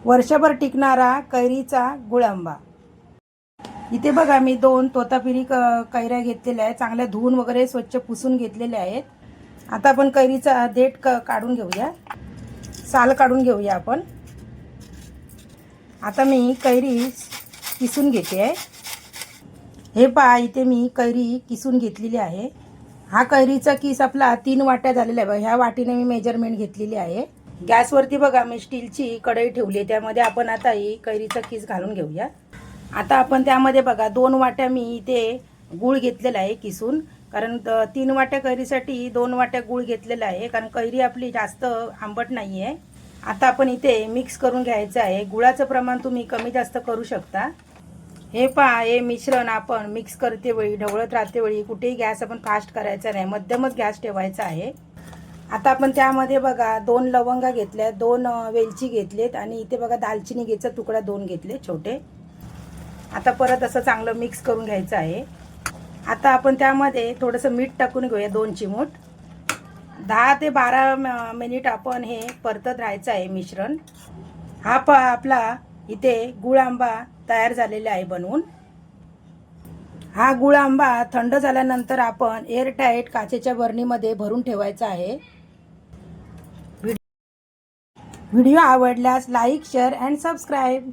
वर्षभर टिकणारा कैरीचा गुळांबा। इथे बघा मी 2 तोतापुरी कैऱ्या घेतलेल्या आहेत, चांगल्या धुवून वगैरे स्वच्छ पुसून घेतलेल्या आहेत। आता आपण कैरीचा देठ काढून घेऊया, साल काढून घेऊया आपण। आता मी कैरी किसून घेते आहे। हे पहा, इथे मी कैरी किसून घेतलेली आहे। हा कैरीचा किस आपला 3 वाट्या झालेला आहे। ह्या वाटीने मी मेजरमेंट घेतलेली आहे। गॅसवरती बघा मी स्टीलची कढई ठेवली आहे, त्यामध्ये आपण आता ही कैरीचा किस घालून घेऊया। आता आपण त्यामध्ये बघा 2 वाट्या मी इथे गूळ घेतलेला आहे किसून, कारण 3 वाट्या कैरीसाठी 2 वाट्या गूळ घेतलेला आहे, कारण कैरी आपली जास्त आंबट नाही आहे। आता आपण इथे मिक्स करून घ्यायचं आहे। गुळाचं प्रमाण तुम्ही कमी जास्त करू शकता। हे पहा, हे मिश्रण आपण मिक्स करते वेळी, ढवळत राहते वेळी कुठेही गॅस आपण फास्ट करायचा नाही, मध्यमच गॅस ठेवायचा आहे। आता आपण त्यामध्ये बघा 2 लवंगा घेतल्या, 2 वेलची घेतलेत आणि इथे बघा दालचिनीचा तुकडा 2 घेतले छोटे। आता परत असं चांगलं मिक्स करून घ्यायचं आहे। आता आपण त्यामध्ये थोडंसं मीठ टाकून घेऊया, 2 चिमूट। 10 ते 12 मिनिट आपण हे परतत राहायचं आहे मिश्रण। हा आपला इथे गुळ आंबा तयार झालेला आहे बनवून। हा गुळ आंबा थंड झाल्यानंतर आपण एअरटाईट काचेच्या बरणीमध्ये भरून ठेवायचा आहे। व्हिडिओ आवडल्यास लाईक, शेअर अँड सबस्क्राईब।